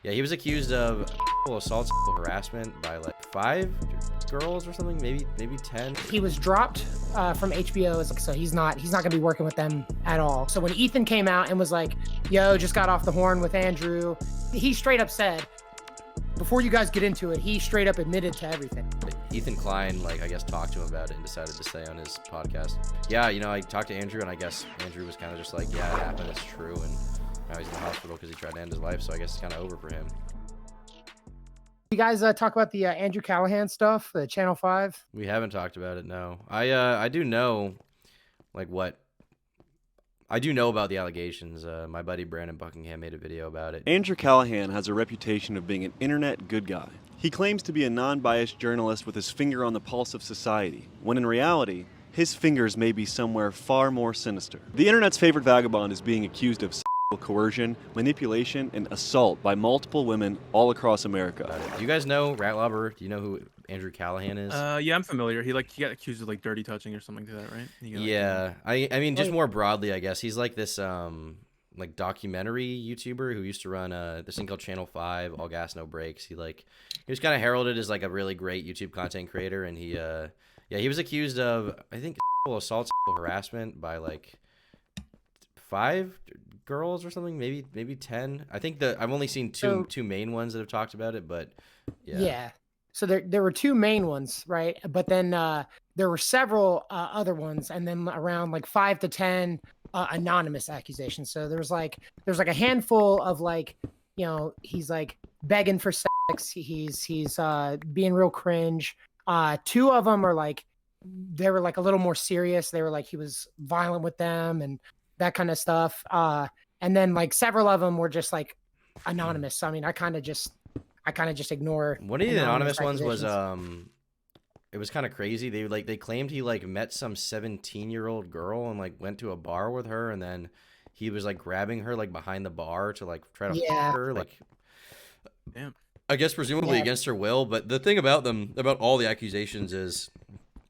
Yeah, he was accused of assault, sexual harassment by like 5 girls or something, maybe 10. He was dropped from HBO, so he's not gonna be working with them at all. So when Ethan came out and was like, "Yo, just got off the horn with Andrew," he straight up said, before you guys get into it, he straight up admitted to everything. Ethan Klein, like, I guess, talked to him about it and decided to say on his podcast. Yeah, you know, I talked to Andrew, and I guess Andrew was kind of just like, yeah, it happened, it's true, and now he's in the hospital because he tried to end his life, so I guess it's kind of over for him. You guys talk about the Andrew Callaghan stuff, the Channel 5? We haven't talked about it, no. I do know, like, what... I do know about the allegations. My buddy Brandon Buckingham made a video about it. Andrew Callaghan has a reputation of being an internet good guy. He claims to be a non-biased journalist with his finger on the pulse of society, when in reality, his fingers may be somewhere far more sinister. The internet's favorite vagabond is being accused of sexual coercion, manipulation, and assault by multiple women all across America. Do you guys know, Ratlobber, do you know who Andrew Callaghan is? Yeah, I'm familiar. He got accused of like dirty touching or something to that, right? Yeah, I mean, just more broadly, I guess he's like this like documentary YouTuber who used to run this thing called Channel 5, All Gas No Breaks. He was kind of heralded as like a really great YouTube content creator, and he was accused of, I think, sexual assault, sexual harassment by like 5 girls or something, maybe 10. I think I've only seen two main ones that have talked about it, but yeah. So there were 2 main ones, right? But then there were several other ones, and then around like 5 to 10 anonymous accusations. So there's like a handful of like, you know, he's like begging for sex. He's being real cringe. 2 of them are like, they were like a little more serious. They were like he was violent with them and that kind of stuff. And then like several of them were just like anonymous. So I mean, I kind of just ignore. One of the anonymous ones was it was kind of crazy. They claimed he like met some 17-year-old girl and like went to a bar with her, and then he was like grabbing her like behind the bar to like try to fuck her, like, damn. I guess presumably against her will. But the thing about all the accusations is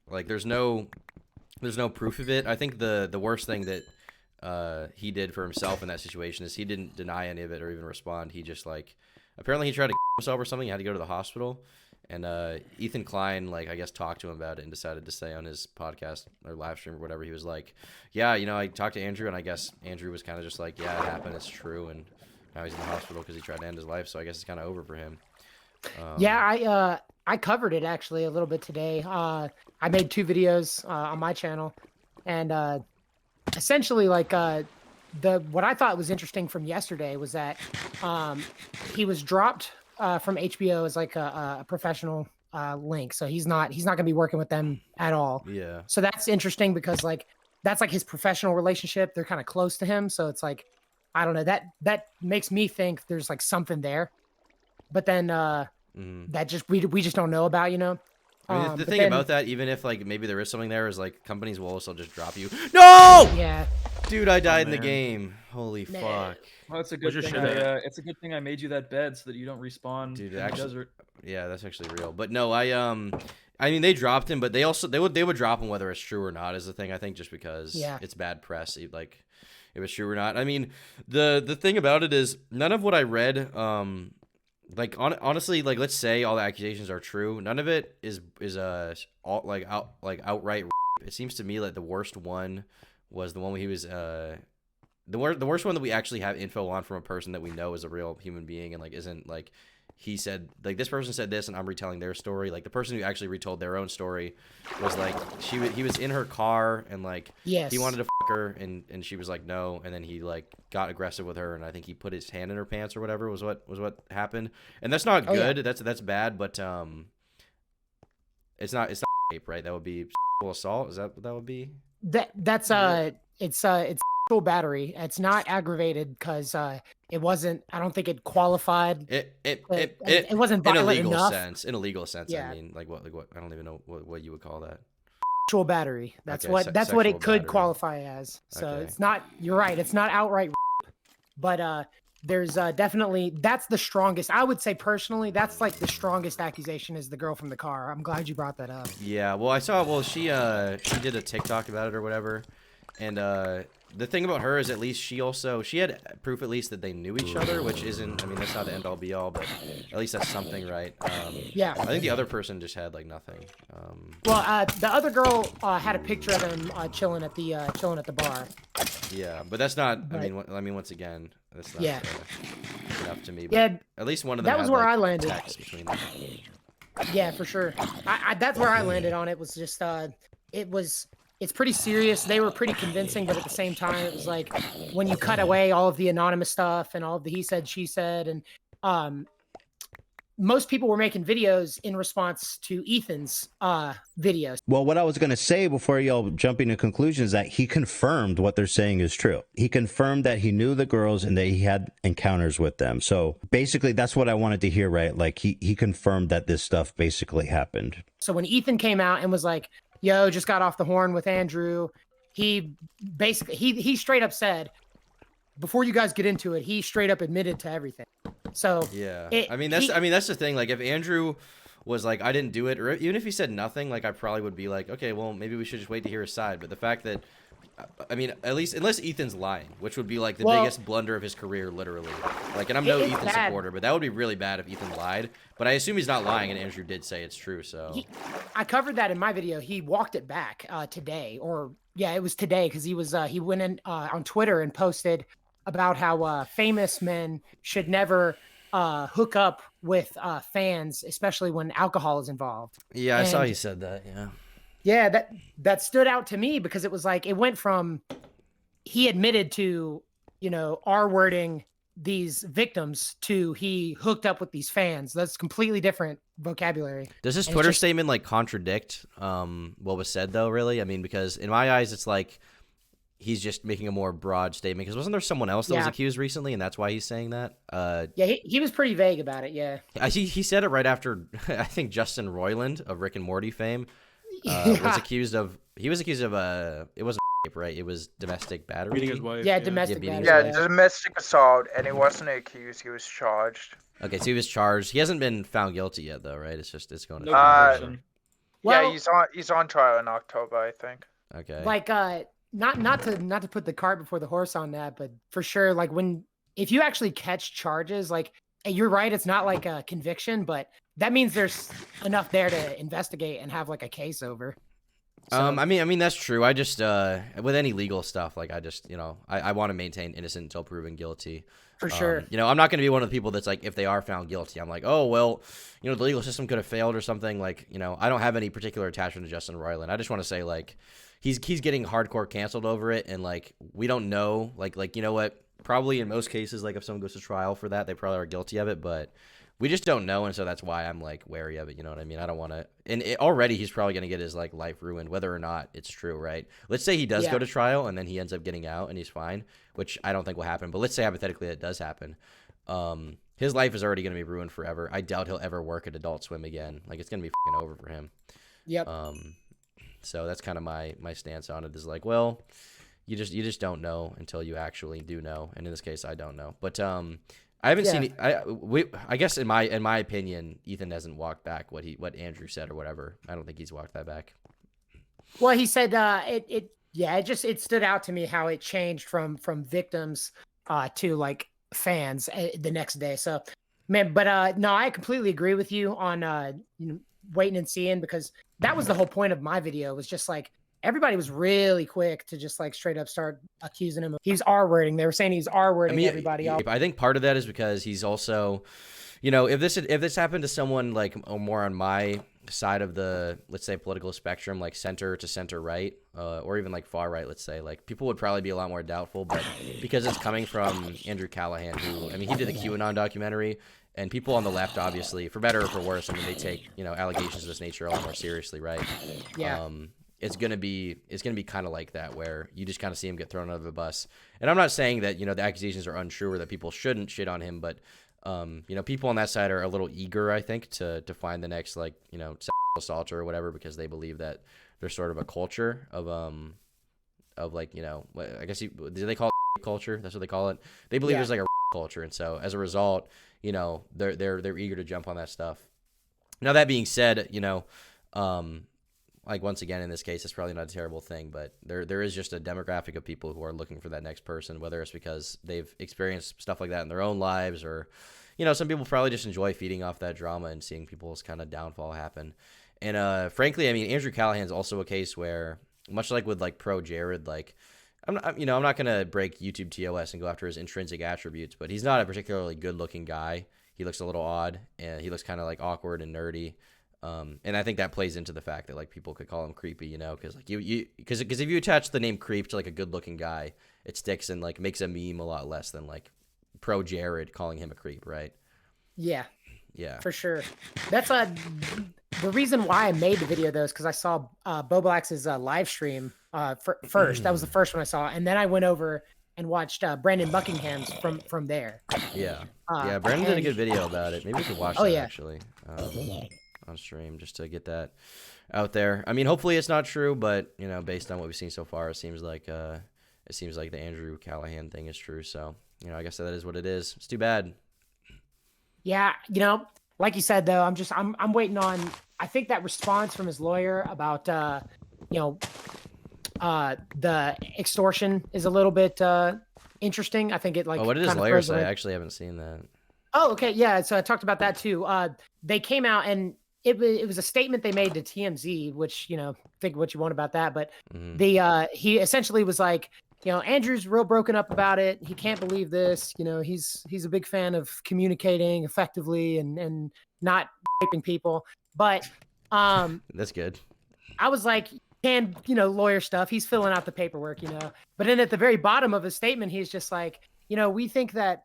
like there's no proof of it. I think the worst thing that he did for himself in that situation is he didn't deny any of it or even respond. He just like, apparently he tried to himself or something. He had to go to the hospital, and Ethan Klein, like, I guess, talked to him about it and decided to say on his podcast or live stream or whatever, he was like, yeah, you know, I talked to Andrew, and I guess Andrew was kind of just like, yeah, it happened, it's true, and now he's in the hospital because he tried to end his life, so I guess it's kind of over for him. Yeah, I covered it actually a little bit today. I made 2 videos on my channel, and essentially like what I thought was interesting from yesterday was that he was dropped from HBO as like a professional link, so he's not gonna be working with them at all. Yeah. So that's interesting because like that's like his professional relationship. They're kind of close to him, so it's like, I don't know, that makes me think there's like something there. But then that just we just don't know about, you know. I mean, the thing about that, even if like maybe there is something there, is like companies will also just drop you. No! Yeah. Dude, I died in the game. Holy fuck. Well, it's a good thing. It's a good thing I made you that bed so that you don't respawn in the desert. Yeah, that's actually real. But no, I mean, they dropped him, but they would drop him whether it's true or not is the thing. I think just because it's bad press, like if it's true or not. I mean, the thing about it is none of what I read, like honestly, like let's say all the accusations are true, none of it is outright. It seems to me like the worst one was the one where he was the worst one that we actually have info on from a person that we know is a real human being and like isn't like he said like this person said this and I'm retelling their story. Like the person who actually retold their own story was like he was in her car and like he wanted to fuck her and she was like no, and then he like got aggressive with her and I think he put his hand in her pants or whatever was what happened, and that's not good. That's bad, but it's not rape, right? That would be sexual assault. Is that what that would be? That's it's sexual battery. It's not aggravated because it wasn't. I don't think it qualified. It wasn't violent enough. In a legal sense. Yeah. I mean, like what I don't even know what you would call that. Sexual battery. That's okay, what it could battery. Qualify as. So Okay. it's not. You're right. It's not outright. But there's definitely that's the strongest. I would say personally, that's like the strongest accusation is the girl from the car. I'm glad you brought that up. Yeah. Well, I saw. Well, she did a TikTok about it or whatever, and the thing about her is at least she had proof at least that they knew each other, which isn't. I mean, that's not the end all be all, but at least that's something, right? Yeah. I think the other person just had like nothing. Well, the other girl had a picture of him chilling at the bar. Yeah, but that's not. Right. I mean, once again, that's not enough to me. But Yeah. at least one of them. That was had, where like, I landed. text between them. Yeah, for sure. That's where I landed on it. Was just it's pretty serious. They were pretty convincing, but at the same time, it was like when you cut away all of the anonymous stuff and all of the he said, she said, and most people were making videos in response to Ethan's videos. Well, what I was going to say before y'all jumping to conclusions is that he confirmed what they're saying is true. He confirmed that he knew the girls and that he had encounters with them. So basically, that's what I wanted to hear, right? Like he confirmed that this stuff basically happened. So when Ethan came out and was like, yo, just got off the horn with Andrew, he basically, he straight up said, before you guys get into it, he straight up admitted to everything. So yeah, I mean that's the thing. Like if Andrew was like, I didn't do it, or even if he said nothing, like I probably would be like, okay, well maybe we should just wait to hear his side. But the fact that, I mean, at least unless Ethan's lying, which would be like the biggest blunder of his career, literally. Like, and I'm no Ethan supporter, but that would be really bad if Ethan lied. But I assume he's not lying, and Andrew did say it's true. So I covered that in my video. He walked it back today, or yeah, it was today because he went in on Twitter and posted about how famous men should never hook up with fans, especially when alcohol is involved. Yeah, I saw he said that. Yeah, that stood out to me because it was like it went from he admitted to, R-wording these victims to he hooked up with these fans. That's completely different vocabulary. Does his Twitter statement like contradict what was said though? Really, I mean, because in my eyes, it's like he's just making a more broad statement. Because wasn't there someone else that was accused recently, and that's why he's saying that? Yeah, he was pretty vague about it. Yeah, he said it right after I think Justin Roiland of Rick and Morty fame was accused of. He was accused of it wasn't rape, right? It was domestic battery. Beating his wife. Yeah, domestic battery. Yeah, domestic assault, and he wasn't accused. He was charged. Okay, so he was charged. He hasn't been found guilty yet, though, right? It's going to. Well, yeah, he's on trial in October, I think. Okay. Like not to put the cart before the horse on that, but for sure, like if you actually catch charges, like you're right, it's not like a conviction, but that means there's enough there to investigate and have like a case over. So, I mean that's true. I just with any legal stuff, like I just I want to maintain innocent until proven guilty. For sure. I'm not going to be one of the people that's like, if they are found guilty, I'm like, oh well, the legal system could have failed or something. Like I don't have any particular attachment to Justin Roiland. I just want to say like he's getting hardcore canceled over it, and like we don't know like you know what, probably in most cases, like if someone goes to trial for that, they probably are guilty of it, but we just don't know, and so that's why I'm like wary of it. You know what I mean? I don't want to. And already he's probably going to get his like life ruined, whether or not it's true, right? Let's say he does go to trial and then he ends up getting out and he's fine, which I don't think will happen. But let's say hypothetically it does happen. His life is already going to be ruined forever. I doubt he'll ever work at Adult Swim again. Like it's going to be f***ing over for him. Yep. So that's kind of my stance on it. Is like, well, you just don't know until you actually do know, and in this case, I don't know. But I haven't seen. I guess in my opinion, Ethan hasn't walked back what Andrew said or whatever. I don't think he's walked that back. Well, he said it stood out to me how it changed from victims to like fans the next day. So man, but no, I completely agree with you on waiting and seeing, because that was the whole point of my video, was just like everybody was really quick to just like straight up start accusing him of he's R-wording. They were saying he's R-wording everybody else. I think part of that is because he's also, if this happened to someone like more on my side of the, let's say, political spectrum, like center to center right, or even like far right, let's say, like people would probably be a lot more doubtful. But because it's coming from Andrew Callaghan, who, I mean, he did the QAnon documentary, and people on the left, obviously, for better or for worse, I mean, they take allegations of this nature a lot more seriously, right? Yeah. It's gonna be kind of like that, where you just kind of see him get thrown under the bus. And I'm not saying that the accusations are untrue or that people shouldn't shit on him, but people on that side are a little eager, I think, to find the next sexual assaulter or whatever, because they believe that there's sort of a culture of like I guess do they call it culture? That's what they call it. They believe there's like a culture, and so as a result, they're eager to jump on that stuff. Now that being said, like once again in this case, it's probably not a terrible thing, but there is just a demographic of people who are looking for that next person, whether it's because they've experienced stuff like that in their own lives, or some people probably just enjoy feeding off that drama and seeing people's kind of downfall happen. And frankly, I mean, Andrew Callahan's also a case where, much like with like pro Jared, like I'm not gonna break YouTube TOS and go after his intrinsic attributes, but he's not a particularly good looking guy. He looks a little odd, and he looks kind of like awkward and nerdy. And I think that plays into the fact that like people could call him creepy, because like because if you attach the name creep to like a good looking guy, it sticks and like makes a meme a lot less than like pro Jared calling him a creep, right? Yeah, for sure. That's the reason why I made the video though, is because I saw Boblax's live stream first. That was the first one I saw, and then I went over and watched Brandon Buckingham's from there. Yeah, Brandon did a good video about it. Maybe we could watch that actually on stream just to get that out there. I mean, hopefully it's not true, but based on what we've seen so far, it seems like the Andrew Callahan thing is true. So I guess that is what it is. It's too bad. Yeah, like you said though, I'm waiting on. I think that response from his lawyer about the extortion is a little bit interesting. I think it like. Oh, what did his lawyer say? I actually haven't seen that. Oh, okay, yeah. So I talked about that too. They came out and it was a statement they made to TMZ, which think what you want about that, but he essentially was like, Andrew's real broken up about it. He can't believe this. He's a big fan of communicating effectively and not raping people. But that's good. I was like, lawyer stuff. He's filling out the paperwork, But then at the very bottom of his statement, he's just like, we think that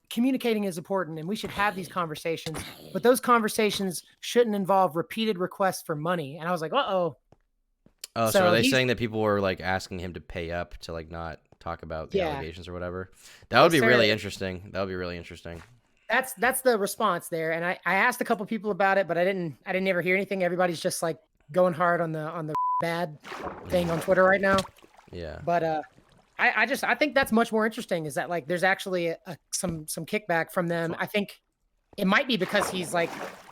communicating is important and we should have these conversations, but those conversations shouldn't involve repeated requests for money. And I was like, uh-oh. Oh, so are they saying that people were like asking him to pay up to like not talk about the allegations or whatever? That would be really interesting. That would be really interesting. That's the response there. And I asked a couple people about it, but I didn't ever hear anything. Everybody's just like going hard on the bad thing on Twitter right now. Yeah. But I think that's much more interesting, is that like there's actually some kickback from them. I think it might be because he's like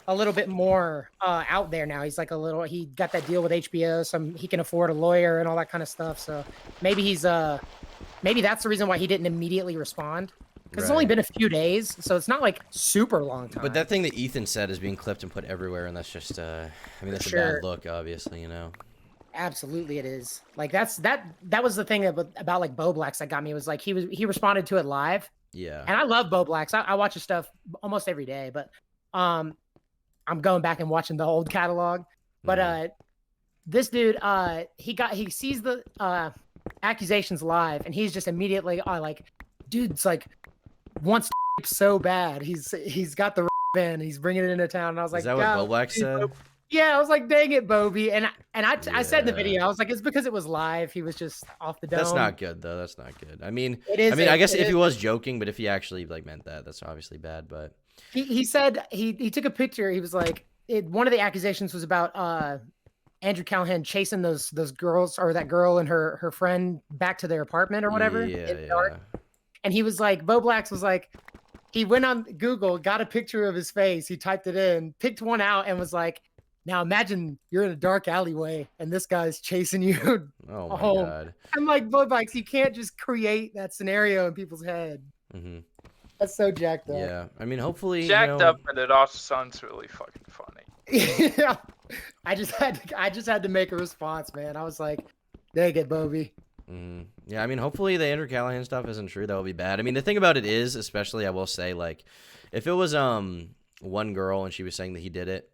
a little bit more out there now. He's like he got that deal with HBO, so he can afford a lawyer and all that kind of stuff. So maybe maybe that's the reason why he didn't immediately respond, because it's only been a few days, so it's not like super long time. But that thing that Ethan said is being clipped and put everywhere, and that's just that's a bad look, obviously, Absolutely, it is. Like that was the thing about like Boblax that got me, was like he responded to it live. Yeah. And I love Boblax. I watch his stuff almost every day, but I'm going back and watching the old catalog. But this dude, he sees the accusations live, and he's just immediately like, dude's like wants to so bad. He's got the in, he's bringing it into town, and I was like, is that what Boblax said? Yeah, I was like, dang it, Bobby. And I said in the video, I was like, it's because it was live. He was just off the dome. That's not good, though. That's not good. I mean, I guess if he was joking, but if he actually like meant that, that's obviously bad. But he said he took a picture. He was like, one of the accusations was about Andrew Callahan chasing those girls, or that girl and her friend, back to their apartment or whatever. Yeah. And he was like, Boblax was like, he went on Google, got a picture of his face. He typed it in, picked one out, and was like, now imagine you're in a dark alleyway and this guy's chasing you. Oh my God. I'm like, Boblax, you can't just create that scenario in people's head. Mm-hmm. That's so jacked up. Yeah, I mean, hopefully jacked up, but it also sounds really fucking funny. Yeah, I just had to make a response, man. I was like, dang it, Bobby. Mm-hmm. Yeah, I mean, hopefully the Andrew Callahan stuff isn't true. That would be bad. I mean, the thing about it is, especially, I will say, like, if it was one girl and she was saying that he did it,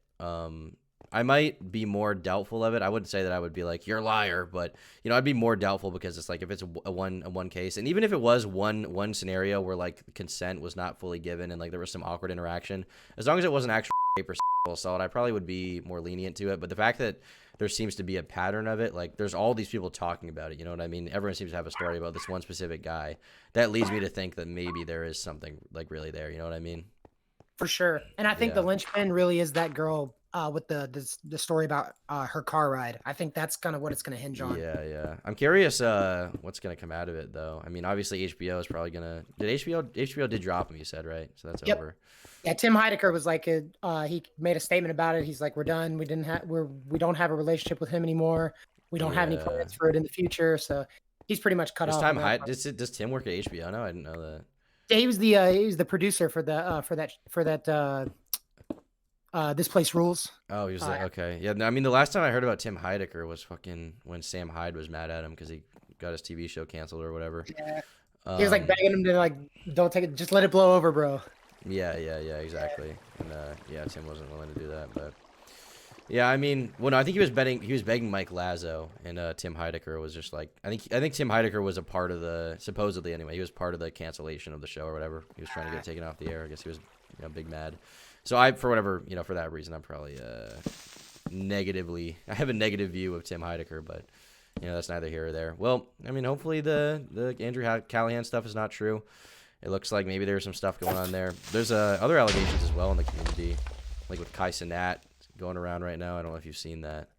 I might be more doubtful of it. I wouldn't say that I would be like, you're a liar, but I'd be more doubtful, because it's like, if it's a one case, and even if it was one scenario where like consent was not fully given and like there was some awkward interaction, as long as it wasn't actual rape or sexual assault, I probably would be more lenient to it. But the fact that there seems to be a pattern of it, like there's all these people talking about it, you know what I mean? Everyone seems to have a story about this one specific guy. That leads me to think that maybe there is something like really there, you know what I mean? For sure. And I think the linchpin really is that girl, with the story about her car ride. I think that's kind of what it's going to hinge on. Yeah. I'm curious what's gonna come out of it though. I mean, obviously HBO is probably gonna. Did HBO did drop him? You said, right? So that's over. Yeah, Tim Heidecker was like, he made a statement about it. He's like, we're done. We don't have a relationship with him anymore. We don't have any plans for it in the future. So he's pretty much cut off. Does Tim work at HBO now? I didn't know that. Yeah, he was the producer for that This Place Rules. Oh, he was okay. Yeah, no, I mean, the last time I heard about Tim Heidecker was fucking when Sam Hyde was mad at him because he got his TV show canceled or whatever. Yeah. He was like begging him to like, don't take it, just let it blow over, bro. Yeah, exactly. And Tim wasn't willing to do that, but yeah, I mean, well, no, I think he was begging Mike Lazo, and Tim Heidecker was just like, I think Tim Heidecker was a part of supposedly anyway, he was part of the cancellation of the show or whatever. He was trying to get it taken off the air. I guess he was, big mad. So for that reason, I'm probably I have a negative view of Tim Heidecker, but that's neither here or there. Well, I mean, hopefully the Andrew Callaghan stuff is not true. It looks like maybe there's some stuff going on there. There's other allegations as well in the community, like with Kai Cenat going around right now. I don't know if you've seen that.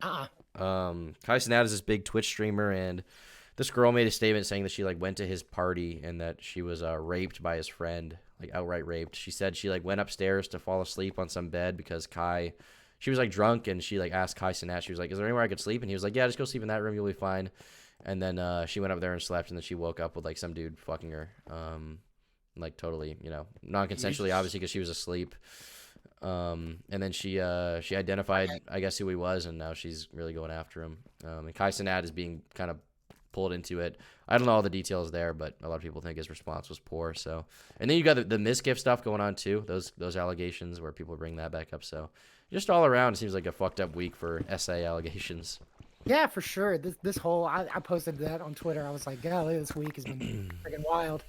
Kai Cenat is this big Twitch streamer, and this girl made a statement saying that she like went to his party and that she was raped by his friend, like outright raped. She said she like went upstairs to fall asleep on some bed because she was like drunk, and she like asked Kai Cenat, she was like, "Is there anywhere I could sleep?" And he was like, "Yeah, just go sleep in that room. You'll be fine." And then she went up there and slept, and then she woke up with like some dude fucking her, like totally, non-consensually, obviously, because she was asleep. And then she identified, I guess, who he was, and now she's really going after him. And Kai Cenat is being kind of pulled into it. I don't know all the details there, but a lot of people think his response was poor. So, and then you got the misgift stuff going on too. Those allegations where people bring that back up. So, just all around, it seems like a fucked up week for SA allegations. Yeah, for sure. This whole I posted that on Twitter. I was like, golly, this week has been freaking wild.